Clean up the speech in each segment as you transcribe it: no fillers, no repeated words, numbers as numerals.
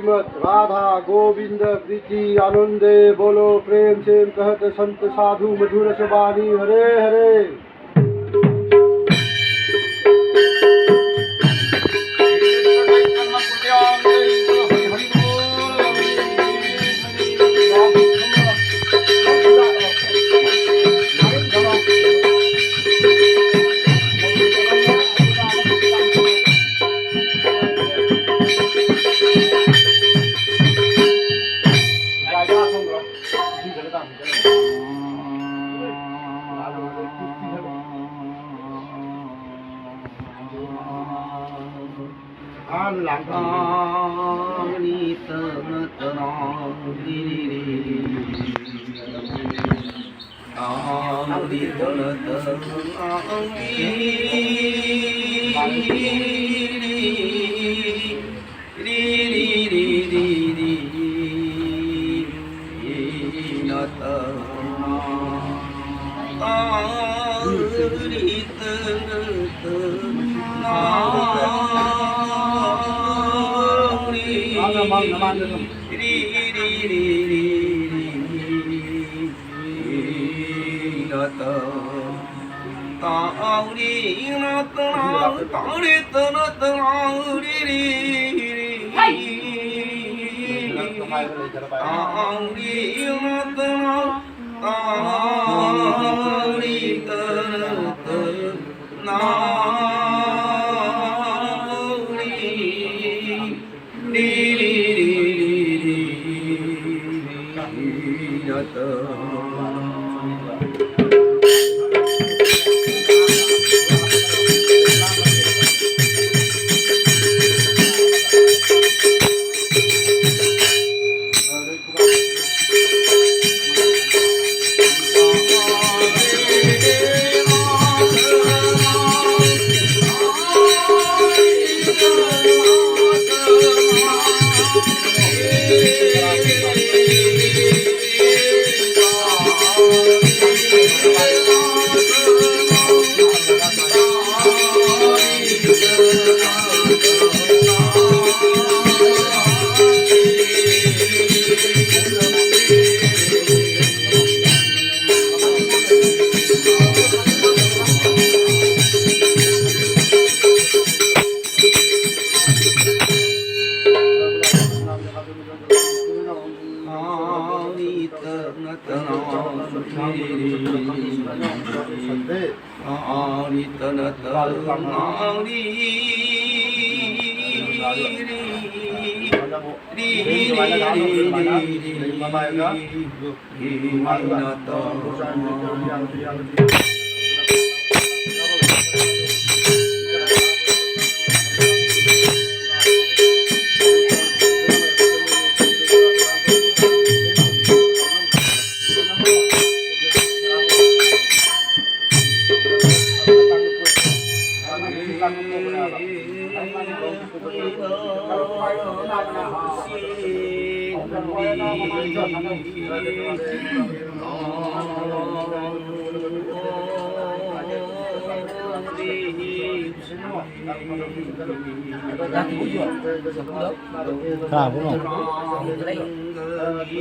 श्रीमद राधा गोविंद प्रीति आनंदे बोलो प्रेम से कहत संत साधु मधुर सबानी हरे हरे।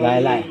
Lại lại.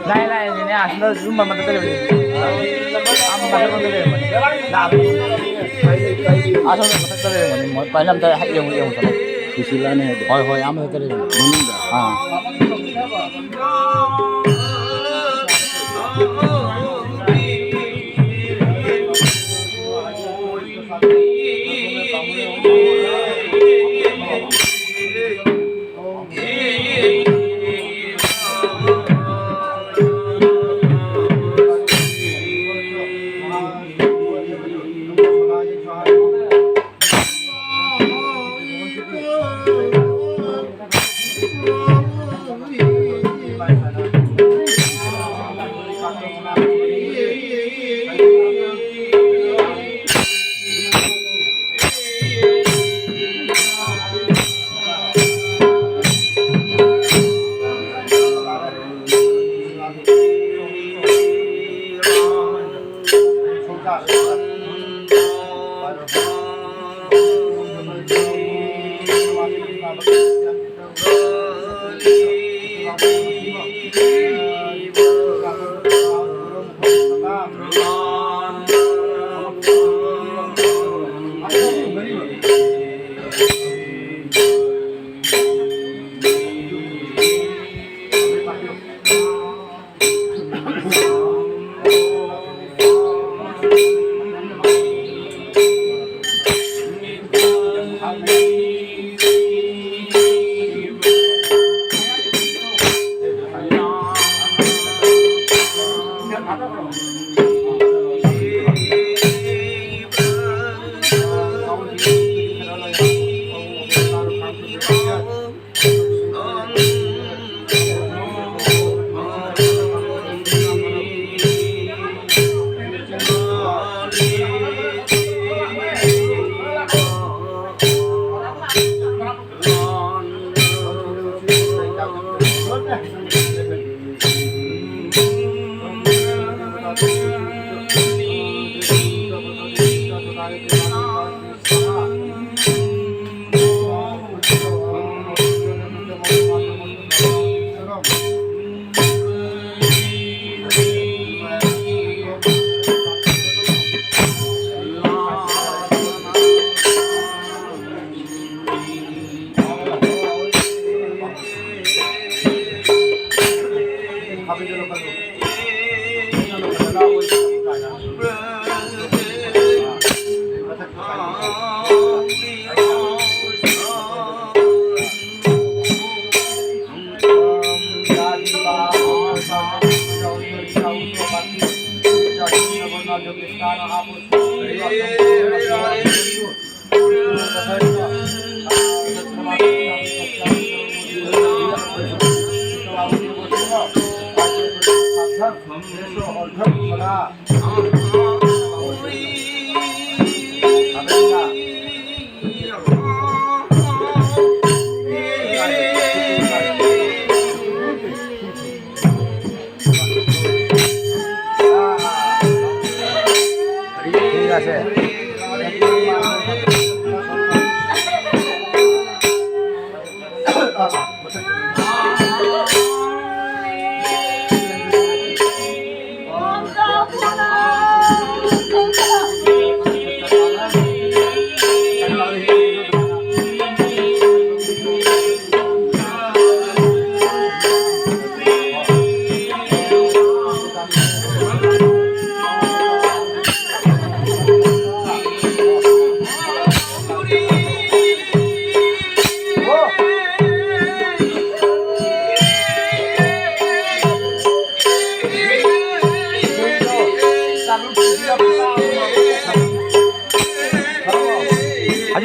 नाही नाही नाही असलं झूम मला तरी पहिला आमचा येऊन येऊन खुशीला नाही होय होय आम्हाला तरी हां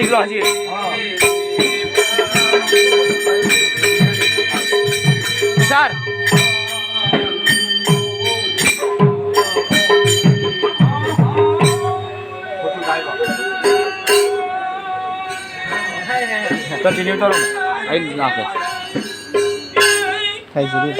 아직 아직. Sir. Continue to. Ayun na ako. Hay sige.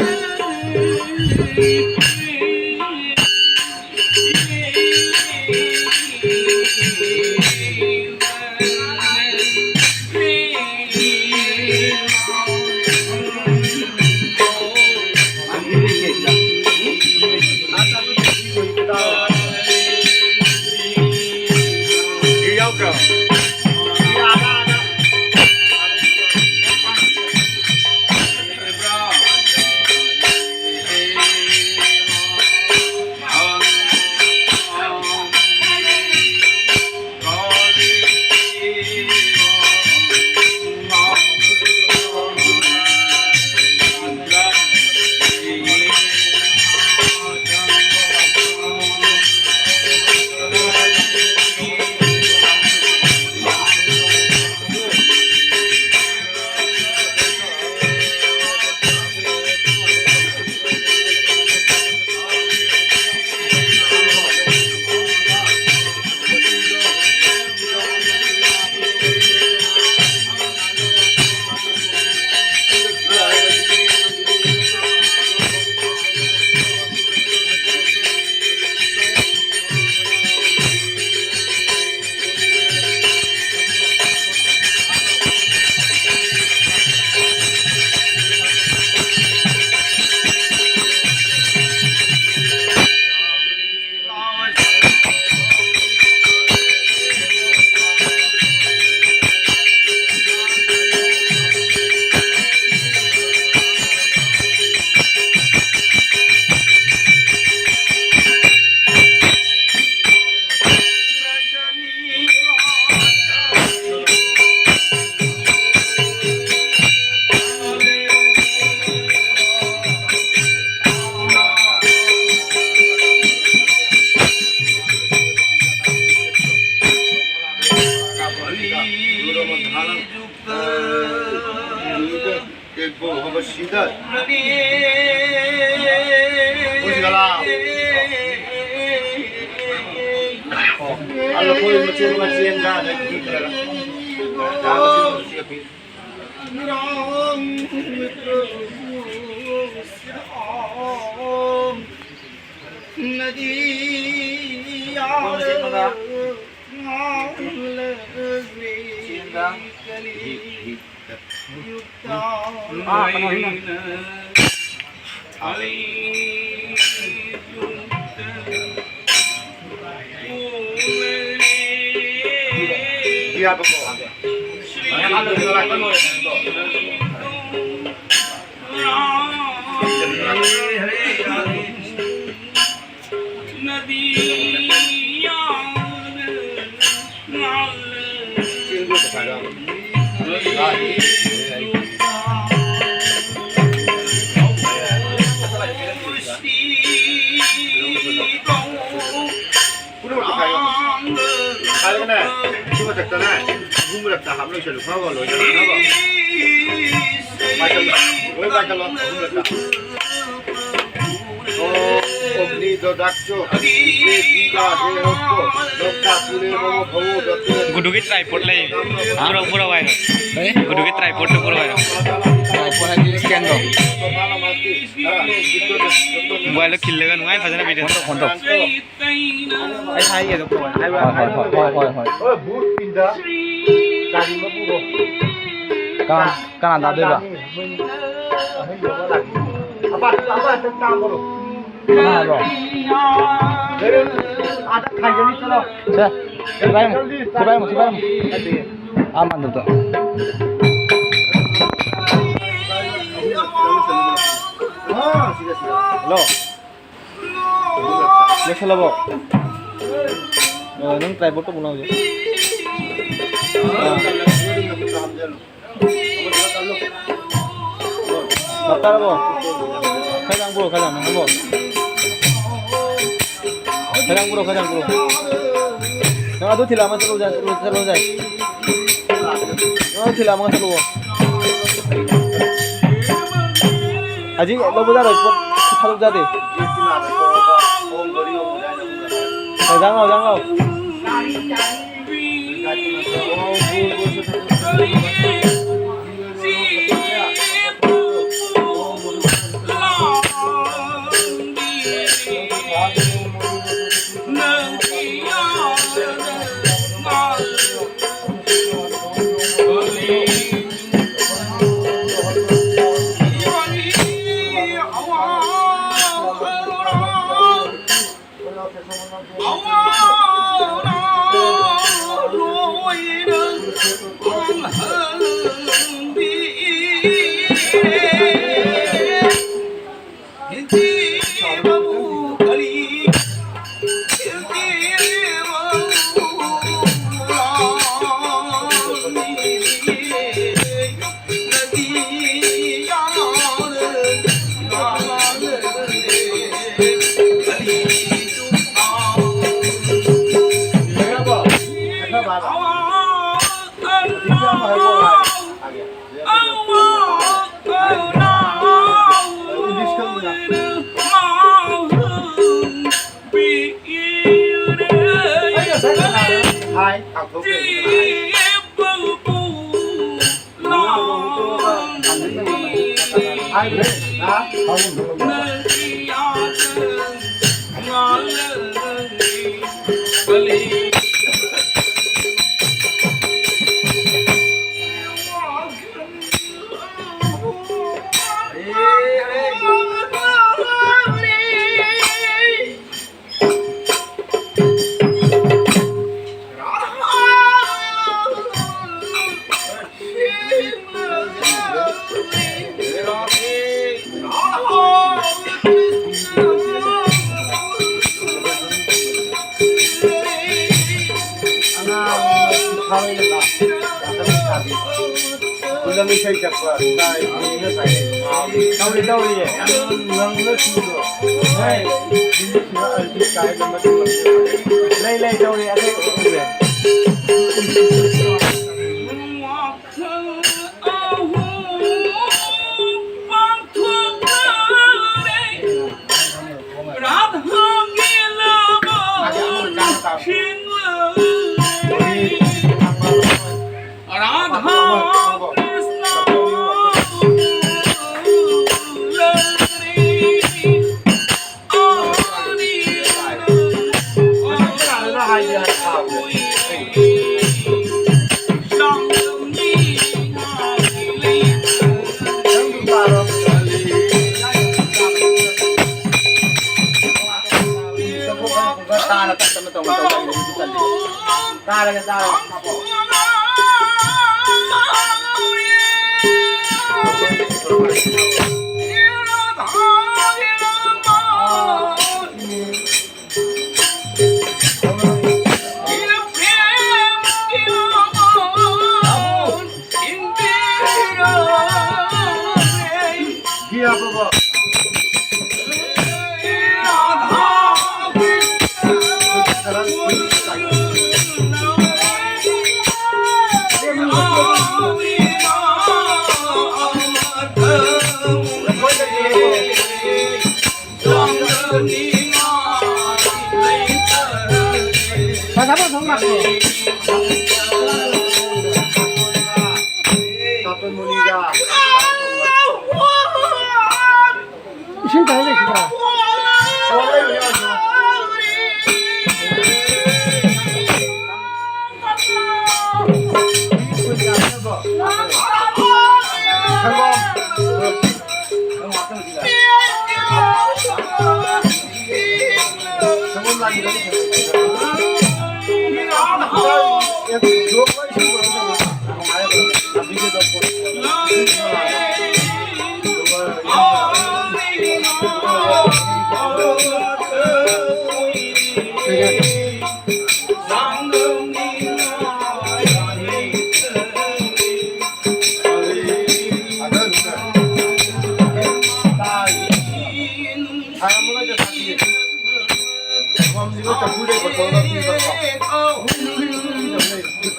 Gudugit tripod lagi. Pura-pura viral. Gudugit tripod tuh pura viral. Tripod lagi scan dong. Mobile kill kan ngai phajana video. Kontok. Ai thai ya doktor. Ai hoi. Oh, boot pindah. Tadi mau puro. Kan ada deh ba. Apa tentang puro. Nah, bro. Ada kajian itu loh. Sebaikmu. Aman tuh. Halo. Ya salah bo. Nung tripod tuh pulang aja. Batal bo. Kadang bo. Kadang bro. Yang aduh tidak terus jalan. Sila mga saluwo. Aji, lo buta rồi, saluk ra đi. Jangan jangan.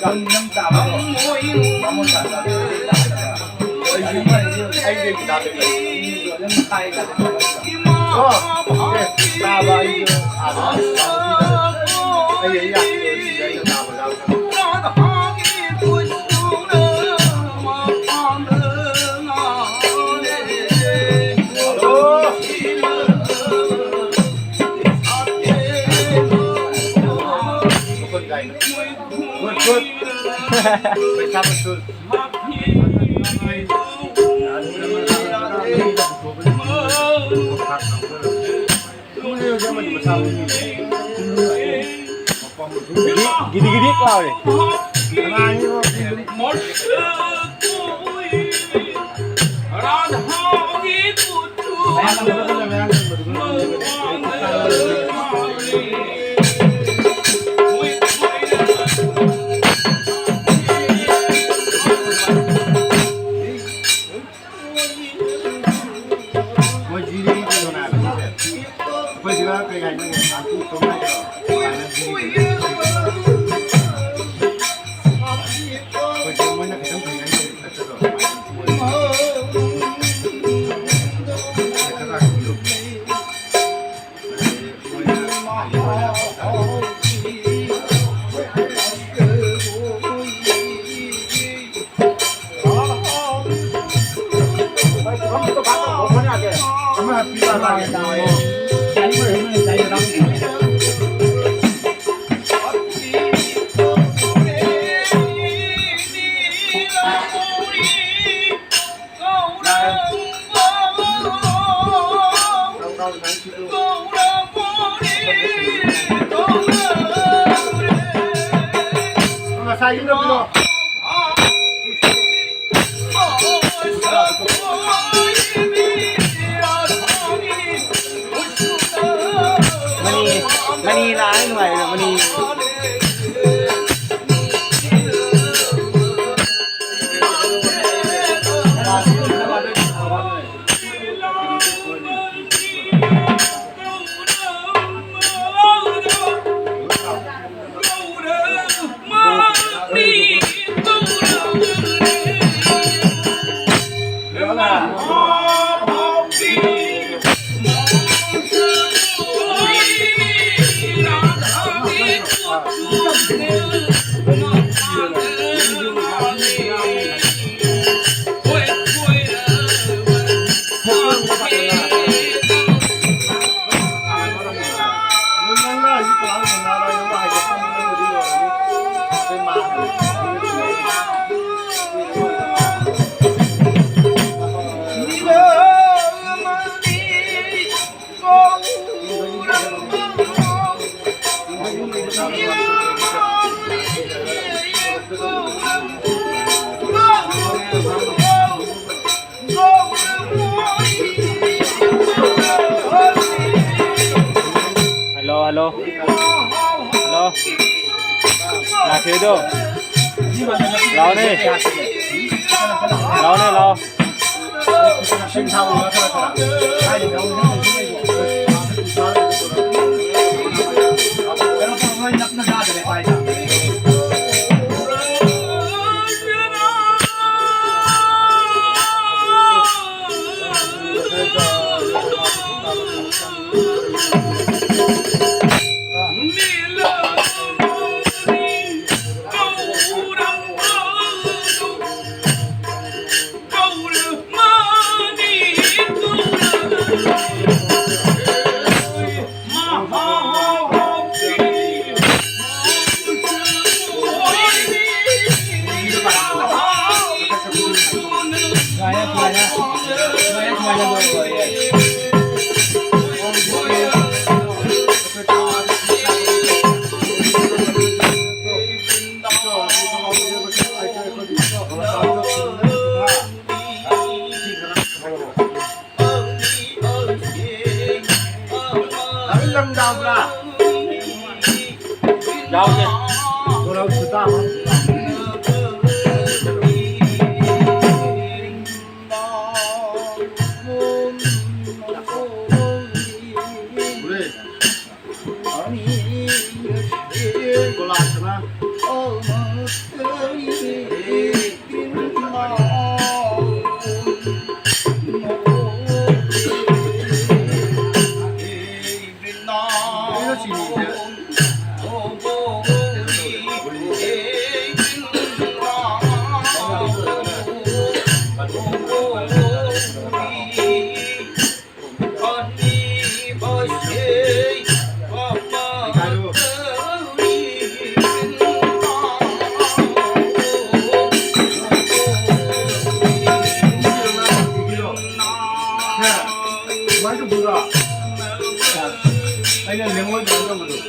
Anh năm tám rồi. Năm một tám rồi. Anh đi cái đạp này. Rồi lên tay cả. Ta ba anh anh ấy à. Đây là ta vào đâu. Good. Phải sao mà good. Gini-gini kau ni. Mani là ai ngoài rồi mani. Hello. Là thế đâu? Lao đi. Lao. Xin thâu nó thôi. Ai gì đâu. Cái nó không hơi nó ra thì lại quay sao? Đâu chứ? Tôi đâu chúng ta không? Cô làm thế nào? 완전 뭐야? 아니 lemon juga betul.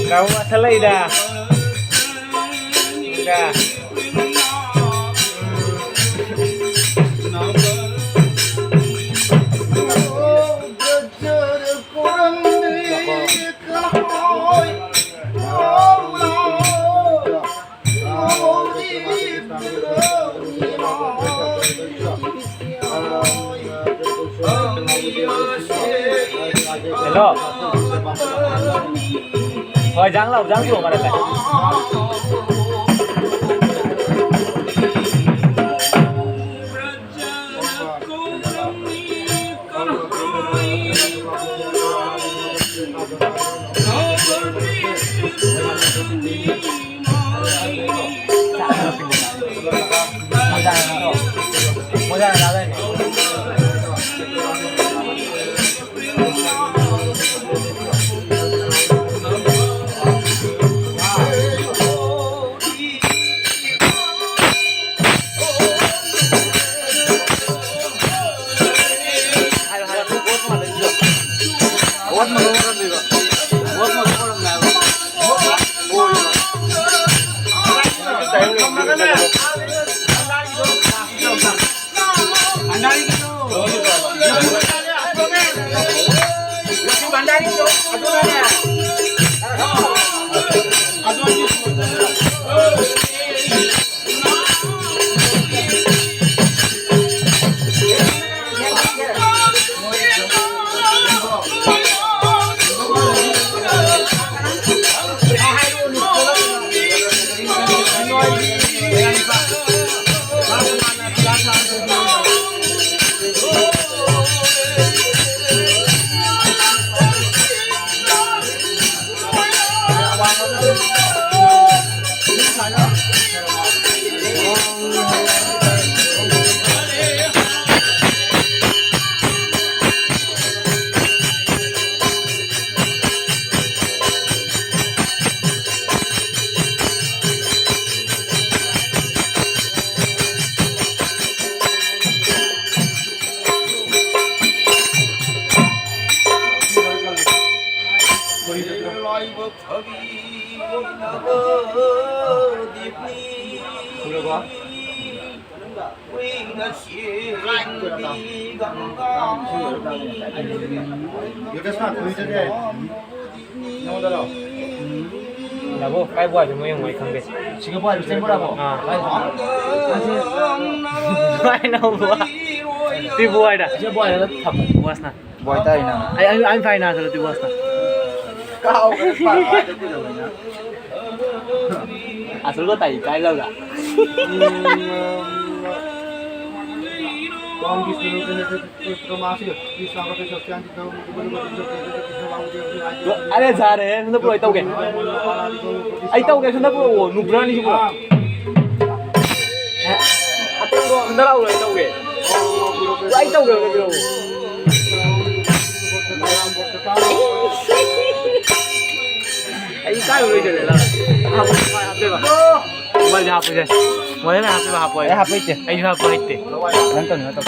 Kamu masalah dah. Udah. Hello. Thôi dáng lầu dáng ruộng mà đây này. Mau jalan apa ini? Buat menurun juga. Buat menurun nggak? Itu snart kuis aja. Nggak ada loh. Lagu, kayak buat cuma yang mau ikan bes. 지금 봐, 지금 보라고. Main nào buat? Ti buat dah. 지금 봐, 내가 탑. Buat na. Buat tayo na. I'm fine na kalau ti buat na. Kau kan pak itu namanya. Asal gua tahu kayak lo gak? Kau bisa dulu masih bisa kau bisa sekian kita Ada zare, sudah puluh itu ke? Itu ke sudah puluh, nubrani juga. Atau gua sudah lalu itu ke? Itu ke udah bilang. Ini kau udah jadi lah. Apa bah? Mobile jawab aja. Mobile na apa bah apa? Eh, HP itu. Ini apa itu? Nonton, nonton.